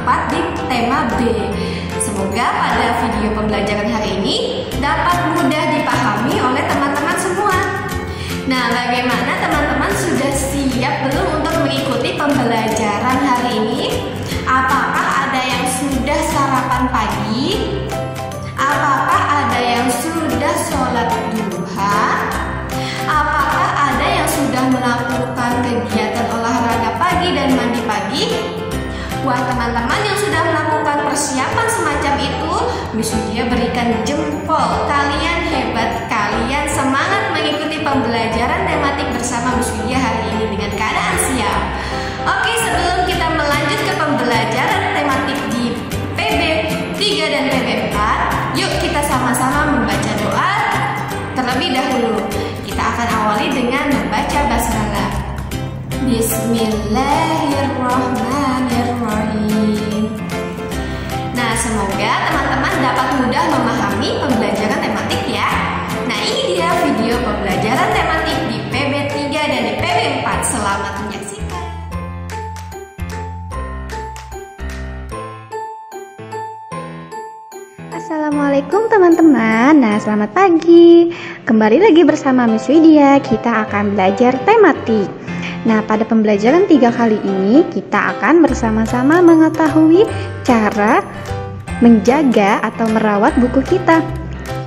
4 di tema B. Semoga pada video pembelajaran hari ini dapat mudah dipahami oleh teman-teman semua. Nah, bagaimana teman-teman sudah siap belum untuk mengikuti pembelajaran hari ini? Apakah ada yang sudah sarapan pagi? Apakah ada yang sudah sholat duha? Apakah ada yang sudah melakukan kegiatan olahraga pagi dan mandi pagi? Wah, teman-teman yang sudah melakukan persiapan semacam itu, Miss Widya berikan jempol. Kalian hebat, kalian semangat mengikuti pembelajaran tematik bersama Miss Widya hari ini dengan keadaan siap. Oke, sebelum kita melanjut ke pembelajaran tematik di PB 3 dan PB 4, yuk kita sama-sama membaca doa terlebih dahulu. Kita akan awali dengan membaca basmalah. Bismillahirrahmanirrahim. Nah, semoga teman-teman dapat mudah memahami pembelajaran tematik ya. Nah, ini dia video pembelajaran tematik di PB 3 dan di PB 4. Selamat menyaksikan. Assalamualaikum teman-teman. Nah, selamat pagi. Kembali lagi bersama Miss Widya. Kita akan belajar tematik. Nah, pada pembelajaran 3 kali ini kita akan bersama-sama mengetahui cara menjaga atau merawat buku kita.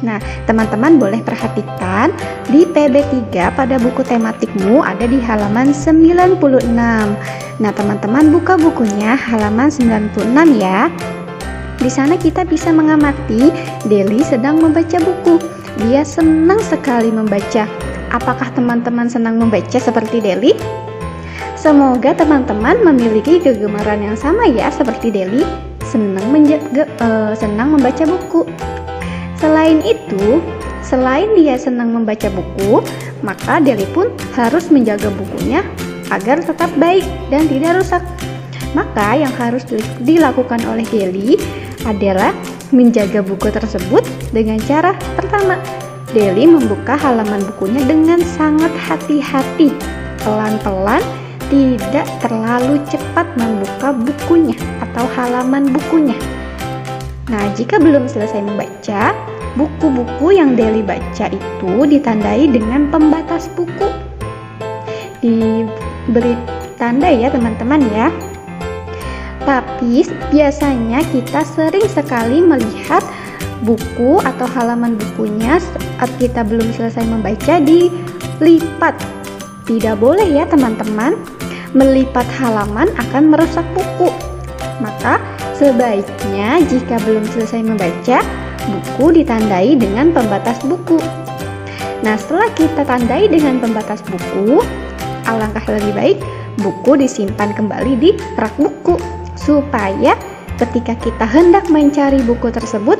Nah, teman-teman boleh perhatikan di PB 3 pada buku tematikmu ada di halaman 96. Nah, teman-teman buka bukunya halaman 96 ya. Di sana kita bisa mengamati Deli sedang membaca buku. Dia senang sekali membaca. Apakah teman-teman senang membaca seperti Deli? Semoga teman-teman memiliki kegemaran yang sama ya seperti Deli, senang membaca buku. Selain itu, selain dia senang membaca buku, maka Deli pun harus menjaga bukunya agar tetap baik dan tidak rusak. Maka yang harus dilakukan oleh Deli adalah menjaga buku tersebut dengan cara pertama, Deli membuka halaman bukunya dengan sangat hati-hati, pelan-pelan, tidak terlalu cepat membuka bukunya atau halaman bukunya. Nah, jika belum selesai membaca, buku-buku yang Deli baca itu ditandai dengan pembatas buku. Diberi tanda ya teman-teman ya. Tapi biasanya kita sering sekali melihat buku atau halaman bukunya saat kita belum selesai membaca dilipat. Tidak boleh ya teman-teman, melipat halaman akan merusak buku. Maka sebaiknya jika belum selesai membaca, buku ditandai dengan pembatas buku. Nah, setelah kita tandai dengan pembatas buku, alangkah lebih baik buku disimpan kembali di rak buku supaya ketika kita hendak mencari buku tersebut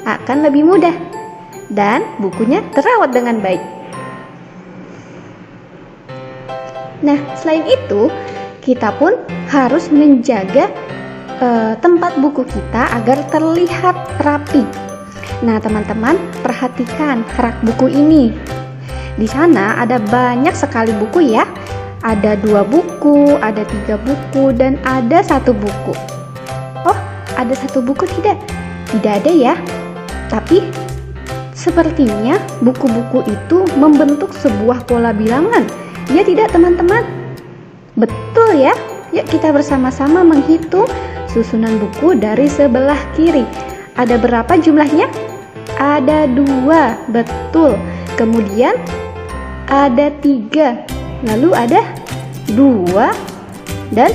akan lebih mudah dan bukunya terawat dengan baik. Nah, selain itu, kita pun harus menjaga tempat buku kita agar terlihat rapi. Nah, teman-teman, perhatikan rak buku ini. Di sana ada banyak sekali buku ya. Ada 2 buku, ada 3 buku, dan ada 1 buku. Oh, ada 1 buku tidak? Tidak ada ya. Tapi sepertinya buku-buku itu membentuk sebuah pola bilangan. Ya tidak teman-teman? Betul ya. Yuk kita bersama-sama menghitung susunan buku dari sebelah kiri. Ada berapa jumlahnya? Ada 2, betul. Kemudian ada 3. Lalu ada 2 dan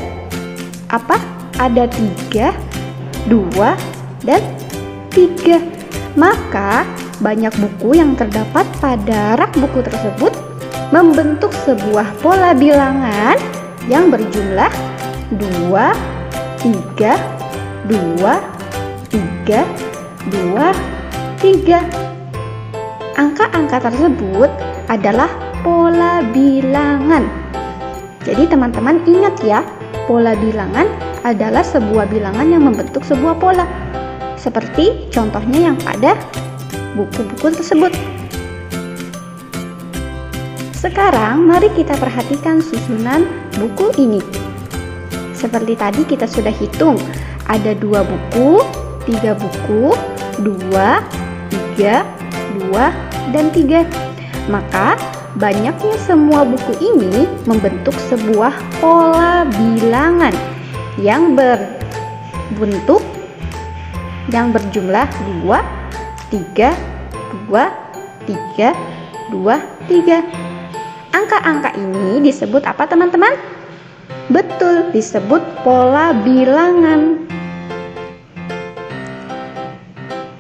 apa? Ada 3, 2 dan 3. Maka banyak buku yang terdapat pada rak buku tersebut membentuk sebuah pola bilangan yang berjumlah 2, 3, 2, 3, 2, 3. Angka-angka tersebut adalah pola bilangan. Jadi teman-teman ingat ya, pola bilangan adalah sebuah bilangan yang membentuk sebuah pola. Seperti contohnya yang pada buku-buku tersebut. Sekarang mari kita perhatikan susunan buku ini. Seperti tadi kita sudah hitung, Ada 2 buku, 3 buku, 2, 3, 2, dan 3. Maka banyaknya semua buku ini membentuk sebuah pola bilangan yang berjumlah 2, 3, 2, 3, 2, 3. Angka-angka ini disebut apa teman-teman? Betul, disebut pola bilangan.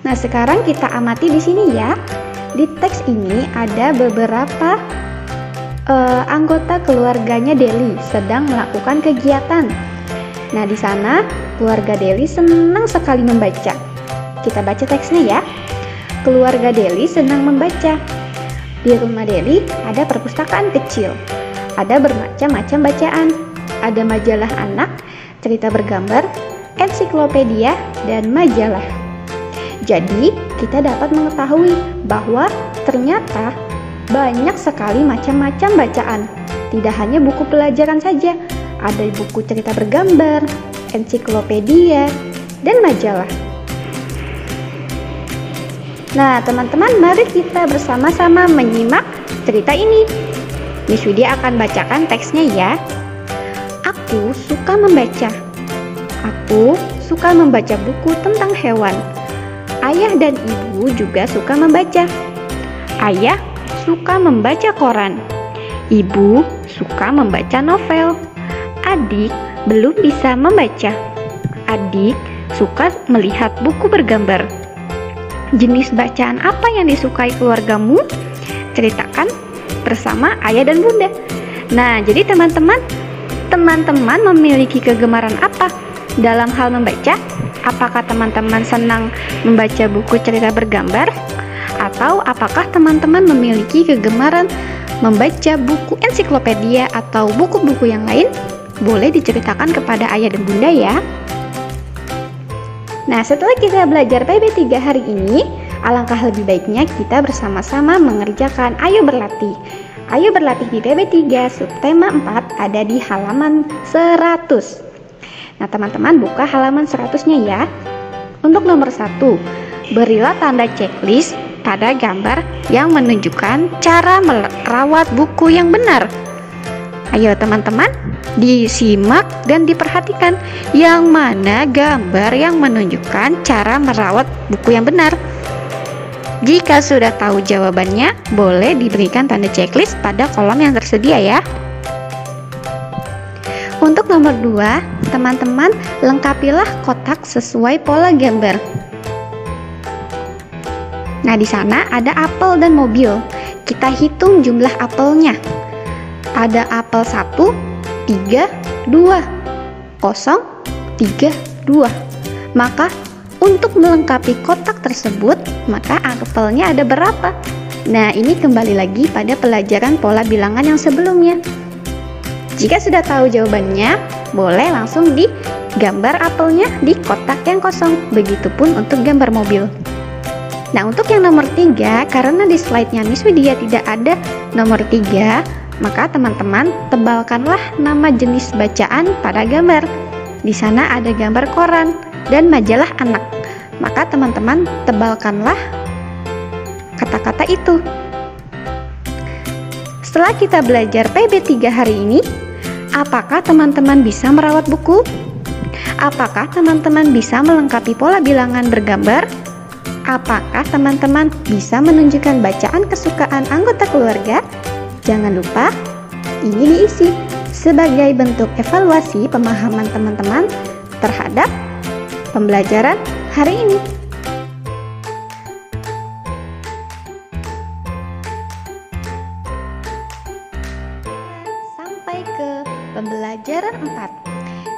Nah, sekarang kita amati di sini ya. Di teks ini ada beberapa anggota keluarganya Deli sedang melakukan kegiatan. Nah, di sana keluarga Deli senang sekali membaca. Kita baca teksnya ya. Keluarga Deli senang membaca. Di rumah Deli ada perpustakaan kecil. Ada bermacam-macam bacaan. Ada majalah anak, cerita bergambar, ensiklopedia, dan majalah. Jadi, kita dapat mengetahui bahwa ternyata banyak sekali macam-macam bacaan. Tidak hanya buku pelajaran saja, ada buku cerita bergambar, ensiklopedia, dan majalah. Nah, teman-teman, mari kita bersama-sama menyimak cerita ini. Miss Widya akan bacakan teksnya ya. Aku suka membaca. Aku suka membaca buku tentang hewan. Ayah dan ibu juga suka membaca. Ayah suka membaca koran. Ibu suka membaca novel. Adik belum bisa membaca. Adik suka melihat buku bergambar. Jenis bacaan apa yang disukai keluargamu? Ceritakan bersama ayah dan bunda. Nah, jadi teman-teman memiliki kegemaran apa dalam hal membaca? Apakah teman-teman senang membaca buku cerita bergambar? Atau apakah teman-teman memiliki kegemaran membaca buku ensiklopedia atau buku-buku yang lain? Boleh diceritakan kepada ayah dan bunda ya. Nah, setelah kita belajar PB3 hari ini, alangkah lebih baiknya kita bersama-sama mengerjakan Ayo Berlatih. Ayo Berlatih di PB3 subtema 4 ada di halaman 100. Nah, teman-teman buka halaman 100-nya ya. Untuk nomor 1, berilah tanda checklist pada gambar yang menunjukkan cara merawat buku yang benar. Ayo teman-teman, disimak dan diperhatikan yang mana gambar yang menunjukkan cara merawat buku yang benar. Jika sudah tahu jawabannya, boleh diberikan tanda checklist pada kolom yang tersedia ya. Untuk nomor 2, teman-teman lengkapilah kotak sesuai pola gambar. Nah, di sana ada apel dan mobil. Kita hitung jumlah apelnya. Ada apel 1, 3, 2, 0, 3, 2. Maka untuk melengkapi kotak tersebut, maka apelnya ada berapa? Nah, ini kembali lagi pada pelajaran pola bilangan yang sebelumnya. Jika sudah tahu jawabannya, boleh langsung digambar apelnya di kotak yang kosong. Begitupun untuk gambar mobil. Nah, untuk yang nomor 3, karena di slide-nya Miss Widya tidak ada nomor 3, maka teman-teman tebalkanlah nama jenis bacaan pada gambar. Di sana ada gambar koran dan majalah anak. Maka teman-teman tebalkanlah kata-kata itu. Setelah kita belajar PB3 hari ini, apakah teman-teman bisa merawat buku? Apakah teman-teman bisa melengkapi pola bilangan bergambar? Apakah teman-teman bisa menunjukkan bacaan kesukaan anggota keluarga? Jangan lupa, ini diisi sebagai bentuk evaluasi pemahaman teman-teman terhadap pembelajaran hari ini. Sampai ke pembelajaran 4.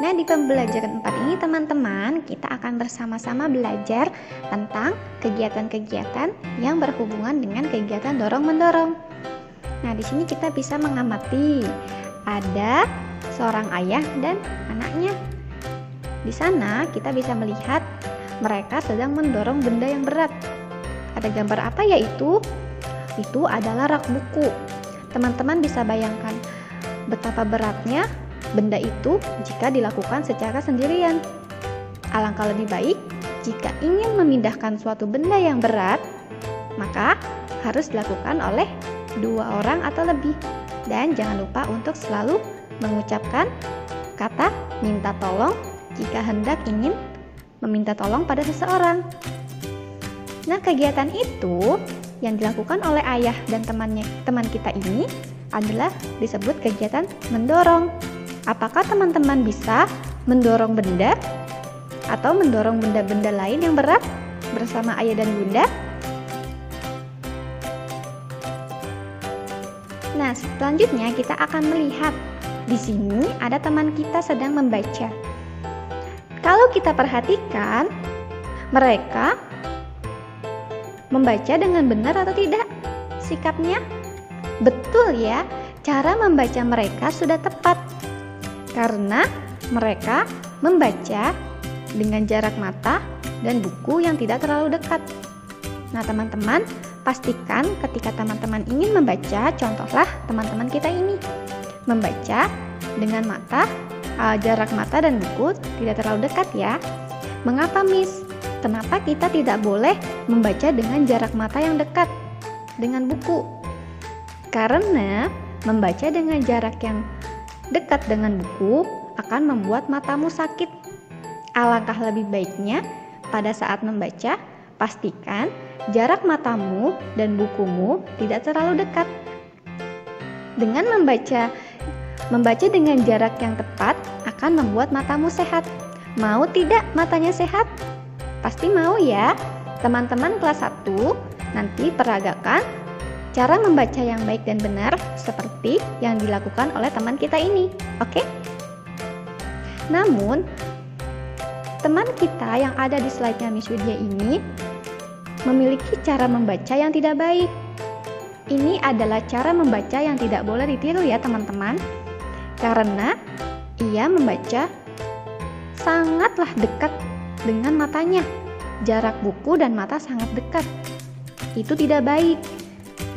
Nah, di pembelajaran 4 ini teman-teman, kita akan bersama-sama belajar tentang kegiatan-kegiatan yang berhubungan dengan kegiatan dorong-mendorong. Nah, di sini kita bisa mengamati ada seorang ayah dan anaknya. Di sana kita bisa melihat mereka sedang mendorong benda yang berat. Ada gambar apa yaitu? Itu adalah rak buku. Teman-teman bisa bayangkan betapa beratnya benda itu jika dilakukan secara sendirian. Alangkah lebih baik jika ingin memindahkan suatu benda yang berat, maka harus dilakukan oleh 2 orang atau lebih. Dan jangan lupa untuk selalu mengucapkan kata minta tolong jika hendak ingin meminta tolong pada seseorang. Nah, kegiatan itu yang dilakukan oleh ayah dan teman kita ini adalah disebut kegiatan mendorong. Apakah teman-teman bisa mendorong benda atau mendorong benda-benda lain yang berat bersama ayah dan bunda? Nah, selanjutnya kita akan melihat di sini ada teman kita sedang membaca. Kalau kita perhatikan, mereka membaca dengan benar atau tidak sikapnya? Betul ya, cara membaca mereka sudah tepat karena mereka membaca dengan jarak mata dan buku yang tidak terlalu dekat. Nah, teman-teman, pastikan ketika teman-teman ingin membaca, contohlah teman-teman kita ini membaca dengan jarak mata dan buku tidak terlalu dekat ya. Mengapa, Miss? Kenapa kita tidak boleh membaca dengan jarak mata yang dekat dengan buku? Karena membaca dengan jarak yang dekat dengan buku akan membuat matamu sakit. Alangkah lebih baiknya pada saat membaca, pastikan jarak matamu dan bukumu tidak terlalu dekat. Dengan membaca dengan jarak yang tepat akan membuat matamu sehat. Mau tidak matanya sehat? Pasti mau ya. Teman-teman kelas 1 nanti peragakan cara membaca yang baik dan benar seperti yang dilakukan oleh teman kita ini. Oke? Namun, teman kita yang ada di slide-nya Miss Widya ini memiliki cara membaca yang tidak baik. Ini adalah cara membaca yang tidak boleh ditiru ya teman-teman. Karena ia membaca sangatlah dekat dengan matanya. Jarak buku dan mata sangat dekat. Itu tidak baik.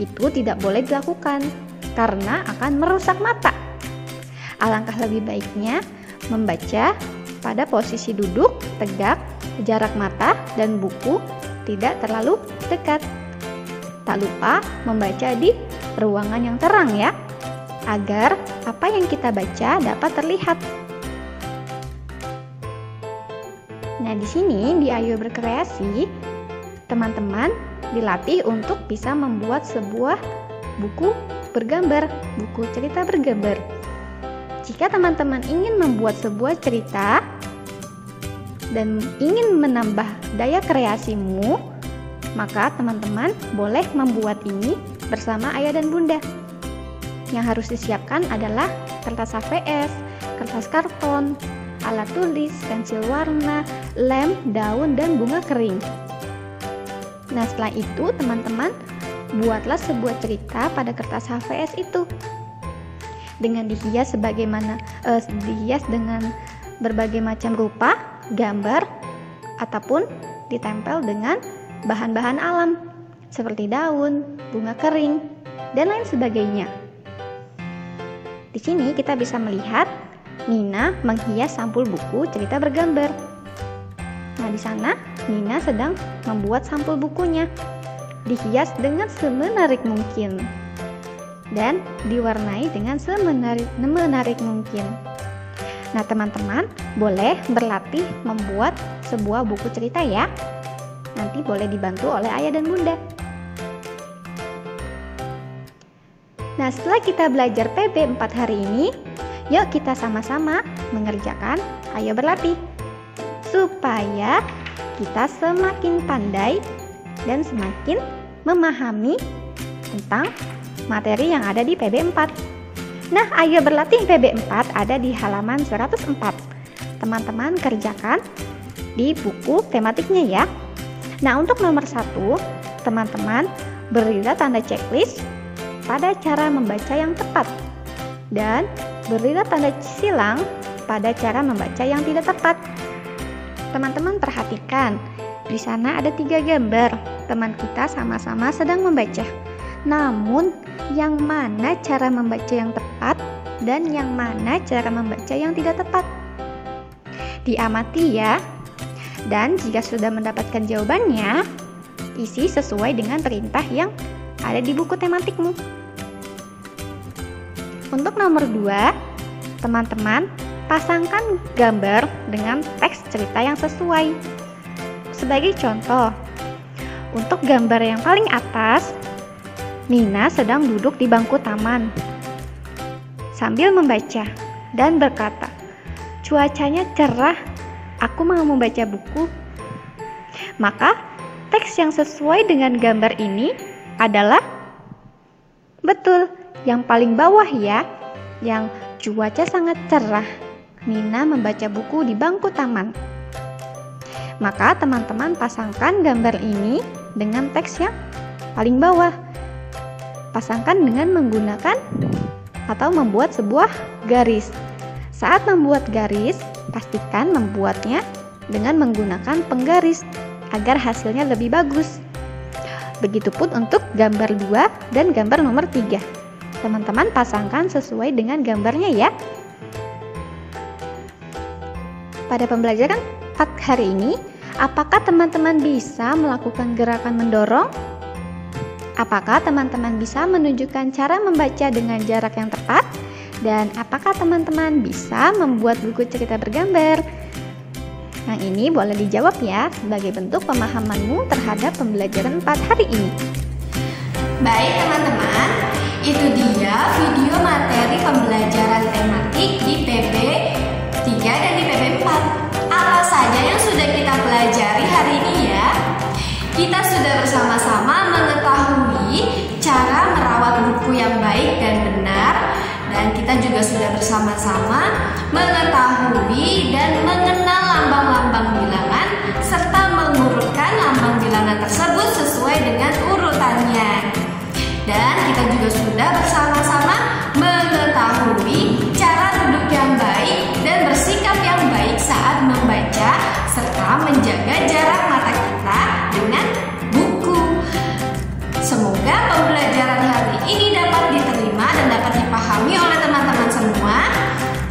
Itu tidak boleh dilakukan karena akan merusak mata. Alangkah lebih baiknya membaca pada posisi duduk tegak, jarak mata dan buku tidak terlalu dekat. Tak lupa membaca di ruangan yang terang ya, agar apa yang kita baca dapat terlihat. Nah, di sini di Ayo Berkreasi, teman-teman dilatih untuk bisa membuat sebuah buku bergambar, buku cerita bergambar. Jika teman-teman ingin membuat sebuah cerita dan ingin menambah daya kreasimu, maka teman-teman boleh membuat ini bersama ayah dan bunda. Yang harus disiapkan adalah kertas HVS, kertas karton, alat tulis, pensil warna, lem, daun, dan bunga kering. Nah, setelah itu teman-teman buatlah sebuah cerita pada kertas HVS itu dengan dihias dengan berbagai macam rupa, gambar, ataupun ditempel dengan bahan-bahan alam seperti daun, bunga kering, dan lain sebagainya. Di sini kita bisa melihat Nina menghias sampul buku cerita bergambar. Nah, di sana Nina sedang membuat sampul bukunya. Dihias dengan semenarik mungkin dan diwarnai dengan semenarik mungkin. Nah, teman-teman boleh berlatih membuat sebuah buku cerita ya. Nanti boleh dibantu oleh ayah dan bunda. Nah, setelah kita belajar PB 4 hari ini, yuk kita sama-sama mengerjakan Ayo Berlatih supaya kita semakin pandai dan semakin memahami tentang materi yang ada di PB 4. Nah, Ayo Berlatih PB 4 ada di halaman 104. Teman-teman kerjakan di buku tematiknya ya. Nah, untuk nomor 1, teman-teman berilah tanda checklist pada cara membaca yang tepat dan berilah tanda silang pada cara membaca yang tidak tepat. Teman-teman perhatikan, di sana ada 3 gambar. Teman kita sama-sama sedang membaca. Namun, yang mana cara membaca yang tepat dan yang mana cara membaca yang tidak tepat? Diamati ya. Dan jika sudah mendapatkan jawabannya, isi sesuai dengan perintah yang ada di buku tematikmu. Untuk nomor 2, teman-teman pasangkan gambar dengan teks cerita yang sesuai. Sebagai contoh, untuk gambar yang paling atas, Nina sedang duduk di bangku taman sambil membaca dan berkata, "Cuacanya cerah, aku mau membaca buku." Maka teks yang sesuai dengan gambar ini adalah betul yang paling bawah ya, yang cuaca sangat cerah. Nina membaca buku di bangku taman. Maka teman-teman pasangkan gambar ini dengan teks yang paling bawah. Pasangkan dengan menggunakan atau membuat sebuah garis. Saat membuat garis, pastikan membuatnya dengan menggunakan penggaris agar hasilnya lebih bagus. Begitupun untuk gambar 2 dan gambar nomor 3. Teman-teman pasangkan sesuai dengan gambarnya ya. Pada pembelajaran hari ini, apakah teman-teman bisa melakukan gerakan mendorong? Apakah teman-teman bisa menunjukkan cara membaca dengan jarak yang tepat? Dan apakah teman-teman bisa membuat buku cerita bergambar? Yang ini boleh dijawab ya, sebagai bentuk pemahamanmu terhadap pembelajaran 4 hari ini. Baik teman-teman, itu dia video materi pembelajaran tematik di PB 3 dan di PB 4. Apa saja yang sudah kita pelajari hari ini ya? Kita sudah bersama-sama mengetahui cara merawat buku yang baik dan benar, dan kita juga sudah bersama-sama mengetahui dan mengenal lambang-lambang bilangan serta mengurutkan lambang bilangan tersebut sesuai dengan urutannya. Dan kita juga sudah bersama-sama mengetahui cara duduk yang baik dan bersikap yang baik saat membaca serta menjaga jarak mata kita dengan buku. Semoga pembelajaran hari ini dapat diterima dan dapat dipahami oleh teman-teman semua.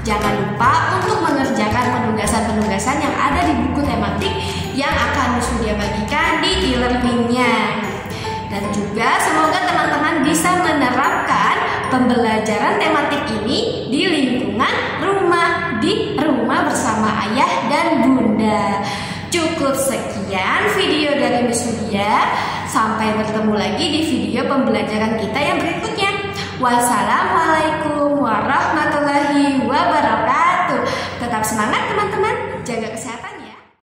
Jangan lupa untuk mengerjakan penugasan-penugasan yang ada di buku tematik yang akan Sudia bagikan di e-learningnya. Dan juga semoga teman-teman bisa menerapkan pembelajaran tematik ini di lingkungan rumah, di rumah bersama ayah dan bunda. Cukup sekian video dari Miss Sudia. Sampai bertemu lagi di video pembelajaran kita yang berikutnya. Wassalamualaikum warahmatullahi wabarakatuh. Tetap semangat teman-teman, jaga kesehatan.